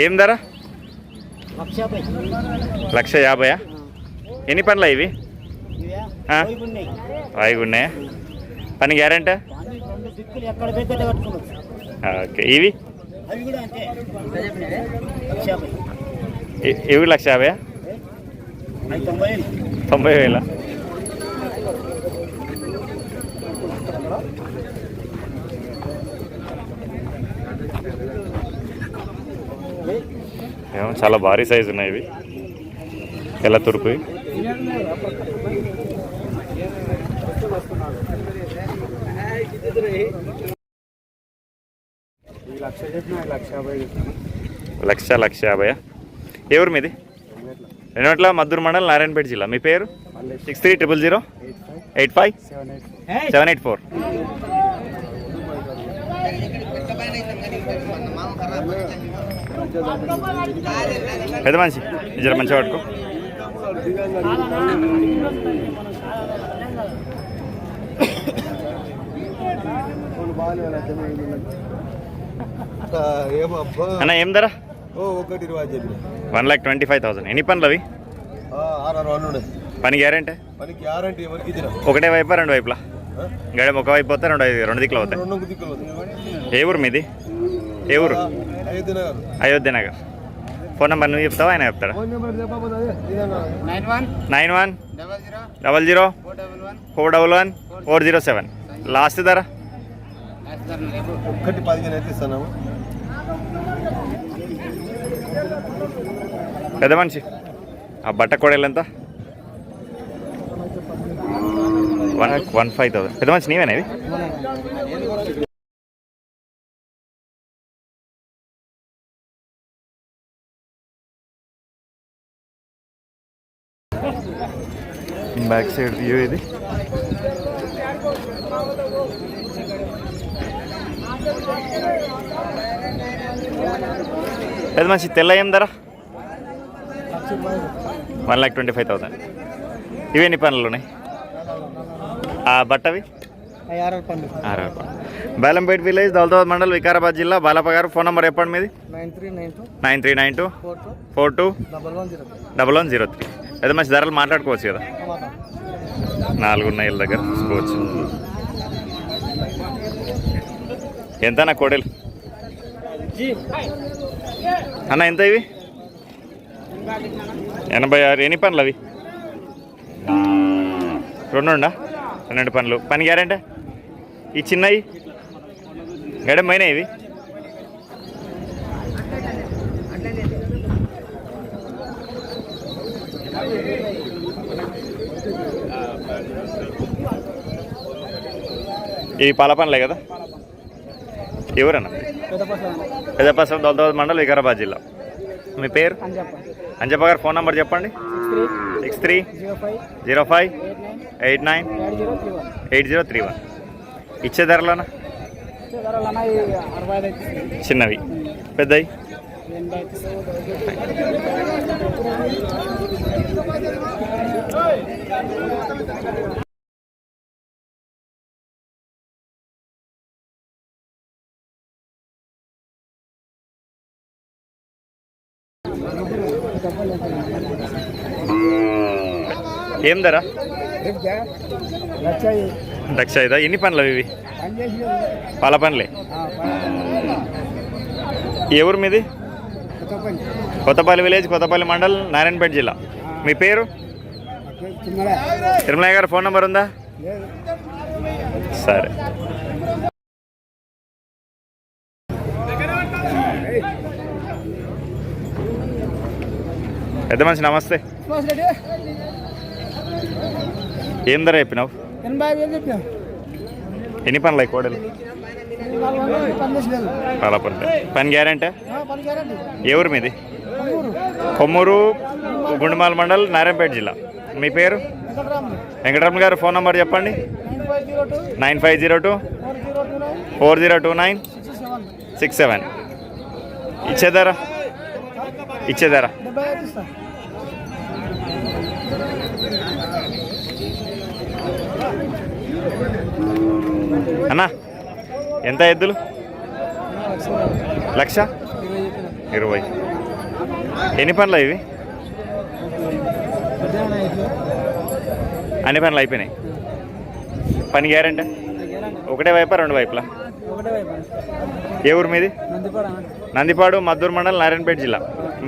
ఏం ధర? 1,50,000. ఎన్ని పనులు ఇవి? అవి ఉన్నాయా? పని గ్యారెంటీ? ఓకే. ఇవి ఇవి 1,50,000. 90,000. ఏమో చాలా భారీ సైజు ఉన్నాయి ఇవి. ఎలా తురుపు? లక్ష 1,50,000. ఏ ఊరు మీది? రెండోట్ల మద్దూరు మండలం, నారాయణపేట జిల్లా. మీ పేరు? 6300085784. పెద్ద మనిషి జర మంచిగా పట్టుకో. అన్న ఏం ధర? 1,25,000. ఎన్ని పనులు అవి? పని గ్యారెంటీ? ఒకటే వైపా రెండు వైపులా? గడే ఒక వైపు పోతే రెండు దిక్కులు అవుతాయి. ఏ ఊరు మీది? ఏ ఊరు? అయోధ్య నగర్. ఫోన్ నెంబర్ నువ్వు చెప్తావా ఆయన చెప్తాడా? 910004114007. లాస్ట్ ధర? 1,15,000 అయితే ఇస్తాను. పెద్ద మనిషి ఆ బట్ట కోడలు ఎంత? 1,15,000. పెద్ద మనిషి నీవేనా ఇవి? బ్యాక్ సైడ్ వ్యూ ఇది. పెద్ద మనిషి తెల్ల ఏం ధర? 1,25,000. ఇవి ఎన్ని పనులు ఉన్నాయి? ఆ బట్టవి? 6 బేలంపేట విలేజ్, దౌలతాబాద్ మండల్, వికారాబాద్ జిల్లా. బాలప్ప గారు ఫోన్ నెంబర్ చెప్పండి మీది? 9392421103. అయితే మంచి ధరలు మాట్లాడుకోవచ్చు కదా? 4 ఉన్నాయి వీళ్ళ దగ్గర చూసుకోవచ్చు. ఎంతనా కోడలు అన్న? ఎంత ఇవి? 86. ఎన్ని పనులు అవి? 2 పనులు. పని గ్యారెంటీ? ఈ చిన్నవి గడమైనా ఇవి? ఇవి పాల పనులే కదా? ఎవరన్నా? పెద్దపల్లి, దౌలతాబాద్ మండల్, వికారాబాద్ జిల్లా. మీ పేరు? అంజప్ప గారు ఫోన్ నెంబర్ చెప్పండి? 6305898031. ఇచ్చే ధరలోనా? చిన్నవి పెద్దవి? ఏం ధర? 1,05,000. ఎన్ని పనులు ఇవి? పాల పనులే. ఎవరు మీది? కొత్తపల్లి విలేజ్, కొత్తపల్లి మండల్, నారాయణపేట జిల్లా. మీ పేరు? తిరుమలయ్య గారు ఫోన్ నెంబర్ ఉందా? సరే. పెద్ద మనిషి నమస్తే. ఏం ధర చెప్పినావు? 80,000. ఎన్ని పనులు అవి కోడలు? పాల పనులు. పని గ్యారెంటీ? ఏ ఊరు మీది? కొమ్మూరు, గుండుమాల మండల్, నారాయణపేట జిల్లా. మీ పేరు? వెంకటరమణ గారు ఫోన్ నెంబర్ చెప్పండి? 9502402967. ఇచ్చేదారా? ఇచ్చేదారా? అన్నా ఎంత ఎద్దులు? 1,20,000. ఎన్ని పనులు ఇవి? అన్ని పనులు అయిపోయినాయి. పని గ్యారెంటీ? ఒకటే వైపా రెండు వైపులా? ఏ ఊరు మీది? నందిపాడు, మద్దూరు మండలం, నారాయణపేట జిల్లా.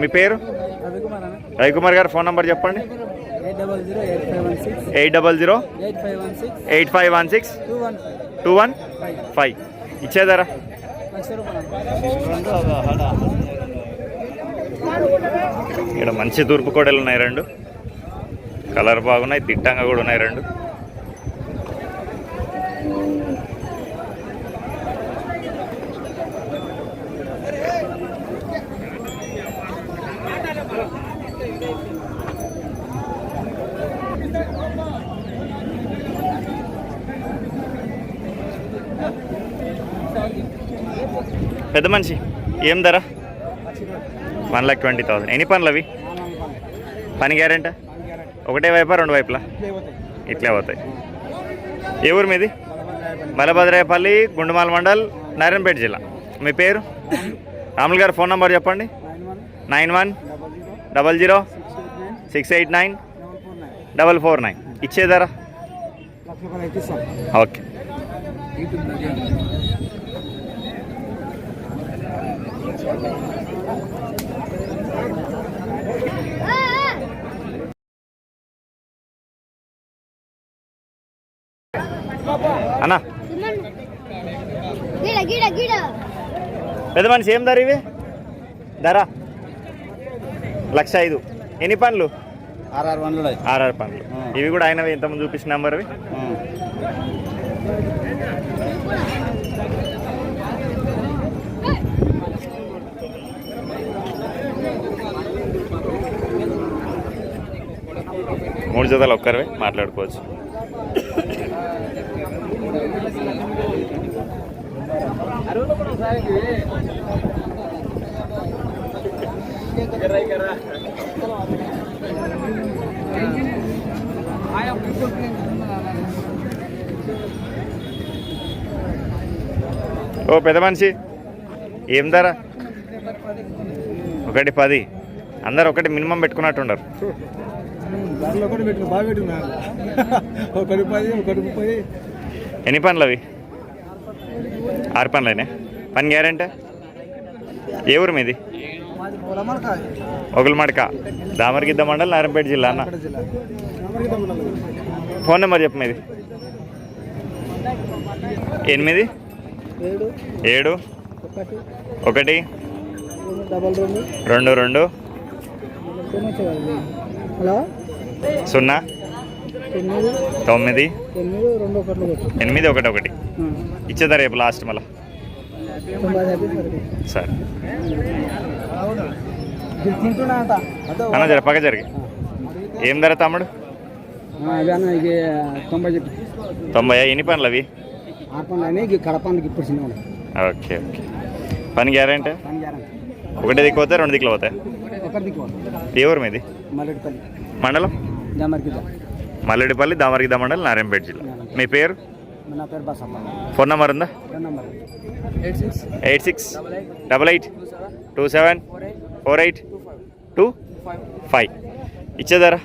మీ పేరు? రవికుమార్ గారు. ఫోన్ నెంబర్ చెప్పండి. 800-8516-215. ఇచ్చేదారా? ఇక్కడ మంచి తూర్పు కోడలు ఉన్నాయి రెండు. కలర్ బాగున్నాయి, తిట్టంగా కూడా ఉన్నాయి రెండు. పెద్ద మనిషి ఏం ధర? 1,20,000. ఎన్ని పనులు అవి? పని గ్యారెంటీ? ఒకటే వైపా రెండు వైపులా? ఇట్లే పోతాయి. ఏ ఊరు మీది? బలభద్రాయపల్లి, గుండుమాల మండల్, నారాయణపేట జిల్లా. మీ పేరు? రాములు గారు. ఫోన్ నెంబర్ చెప్పండి. 9100-689-449. ఇచ్చేదారా? ఓకే. అన్నా పెద్ద మనిషి ఏం ధర ఇవి? ధర 1,05,000. ఎన్ని పనులు? 6 పనులు. ఇవి కూడా అయినవి ఇంతకుముందు చూపించిన నెంబర్ అవి. మూడు జతలు ఒక్కరివే మాట్లాడుకోవచ్చు. ఓ పెద్ద మనిషి ఏం ధర? 1,10,000. అందరు ఒకటి మినిమం పెట్టుకున్నట్టున్నారు. ఎన్ని పనులు అవి? 6 పనులైనా? పని గ్యారెంటీ? ఏ ఊరు మీది? ఒకలమడక, దామరగిద్ద మండలం, నారాయణపేట జిల్లా. అన్న ఫోన్ నెంబర్ చెప్పు మీది. 887-22-0-9-811. ఇచ్చేదా రేపు లాస్ట్ మళ్ళా? సరే అన్న జర పక్క జరిగి. ఏం ధర తమ్ముడు? 90. ఎన్ని పనులు అవి? ఓకే. పని గ్యారెంటీ? ఒకటే దిక్కు పోతాయి, రెండు దిక్కులు పోతాయి? ఏ ఊరు మీది? మండలం? మల్లెడిపల్లి, దామరగిద్ద మండలం, నారాయణపేట జిల్లా. మీ పేరు? ఫోన్ నెంబర్ ఉందా? 8688274825. ఇచ్చేదారా?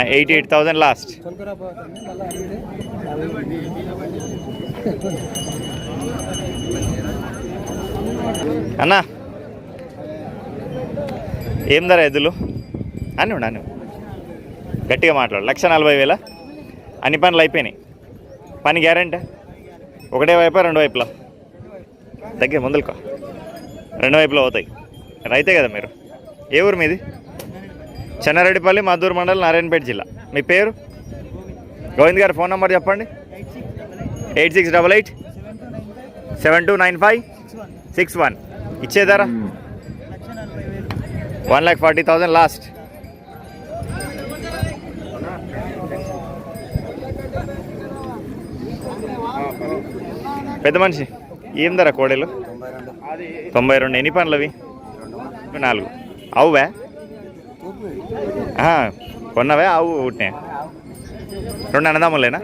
88,000 లాస్ట్. అన్నా ఏం ధర ఎద్దులు? అన్నీ గట్టిగా మాట్లాడు. 1,40,000. అన్ని పనులు అయిపోయినాయి. పని గ్యారెంటీ? ఒకటే వైపా రెండు వైపులా? దగ్గర ముందుకో, రెండు వైపులా పోతాయి. రైతే కదా మీరు? ఏ ఊరు మీది? చెన్నారెడ్డిపల్లి, మద్దూరు మండలం, నారాయణపేట జిల్లా. మీ పేరు? గోవింద్ గారు. ఫోన్ నెంబర్ చెప్పండి. 8688-729561. ఇచ్చేదారా? 1,40,000 లాస్ట్. పెద్ద మనిషి ఏం ధర కోడలు? 92. ఎన్ని పనులు అవి? 4. అవువే? కొన్నవే? అవు ఉట్నే? 2 అన్నదమ్ములేనా?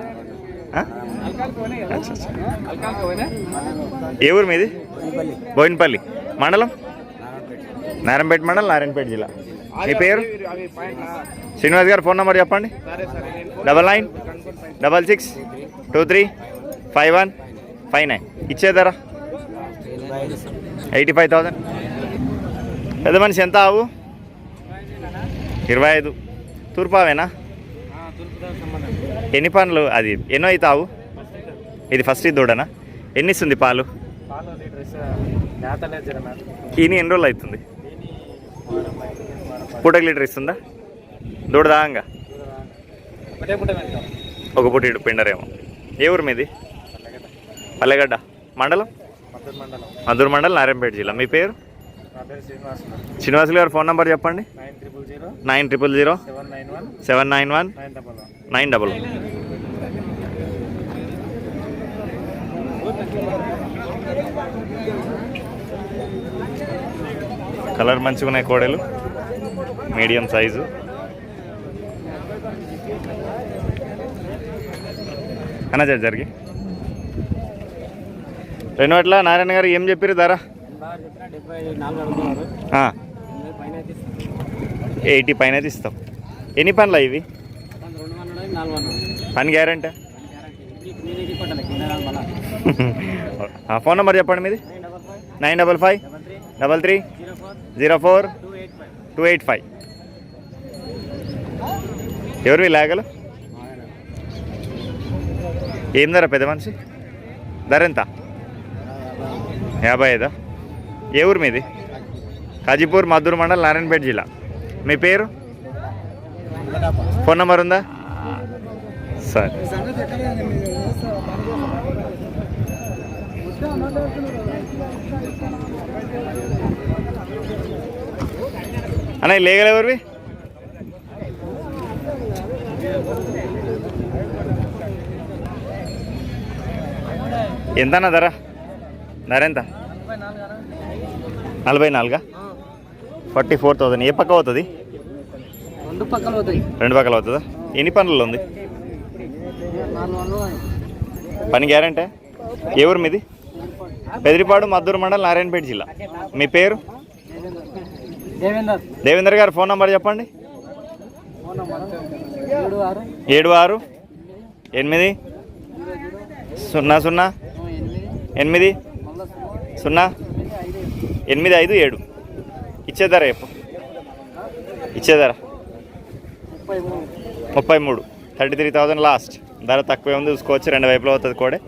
ఏ ఊరు మీది? బోయినపల్లి మండలం, నారాయణపేట మండలం, నారాయణపేట జిల్లా. మీ పేరు? శ్రీనివాస్ గారు ఫోన్ నెంబర్ చెప్పండి. 9966235159. ఇచ్చే ధర 85,000. పెద్ద మనిషి ఎంత ఆవు? 25. తూర్పావేనా? ఎన్ని పనులు అది? ఎన్నో అవుతా ఆవు? ఇది ఫస్ట్ ఇది దూడనా? ఎన్ని ఇస్తుంది పాలు? ఈయన ఎన్ని రోజులు అవుతుంది? పూటకి లీటర్ ఇస్తుందా? దూడ దాంగా ఒక పూట పిండరేమో. ఏ ఊరు మీది? పల్లెగడ్డ మండలం, మద్దూరు మండలం, నారాయణపేట జిల్లా. మీ పేరు? శ్రీనివాసులు గారు ఫోన్ నెంబర్ చెప్పండి. 9000791911. కలర్ మంచిగా ఉన్నాయి కోడలు, మీడియం సైజు. అన్న జరిగి రెండు అట్లా. నారాయణ గారు ఏం చెప్పారు ధర? 80 పైన అయితే ఇస్తాం. ఎన్ని పనులు ఇవి? పని గ్యారంటీ? ఫోన్ నెంబర్ చెప్పండి మీది. 9553304285. ఎవరు లేగలు? ఏం ధర పెద్ద మనిషి? ధర ఎంత? 55. ఏ ఊరు మీది? కాజీపూర్, మద్దూరు మండలం, నారాయణపేట జిల్లా. మీ పేరు? ఫోన్ నెంబర్ ఉందా? సరే. అన్న లేగలు ఎవరివి? ఎంత అన్న ధర? ధర ఎంత? 44. 44,000. ఏ పక్క అవుతుంది? రెండు పక్కలు అవుతుందా? ఎన్ని పనులలో ఉంది? పని గ్యారంటీ? ఏ ఊరు మీది? బెదిరిపాడు, మద్దూరు మండలం, నారాయణపేట జిల్లా. మీ పేరు? దేవేందర్ గారు ఫోన్ నెంబర్ చెప్పండి. 7680080857. ఇచ్చేదారా చెప్పు. ఇచ్చేదారా 33. 33,000 లాస్ట్. ధర తక్కువే ఉంది, చూసుకోవచ్చు. రెండు వైపులో అవుతుంది కోడే.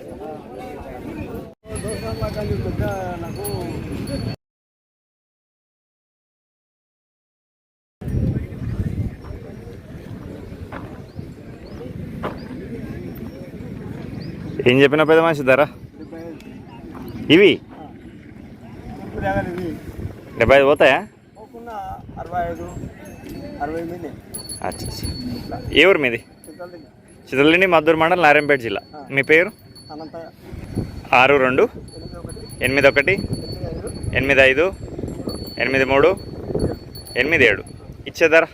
ఏం చెప్పిన పెద్ద మనిషి ధర? ఇవి 75 పోతాయా? అచ్చా. ఏ ఊరు మీది? చిత్తలదిండి, మద్దూరు మండలం, నారాయణపేట జిల్లా. మీ పేరు? 6281858387. ఇచ్చే ధర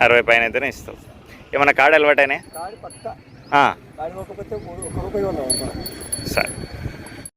60 పైన అయితేనే ఇస్తావు. ఏమన్నా కార్డు అలవాటైనా? సరే.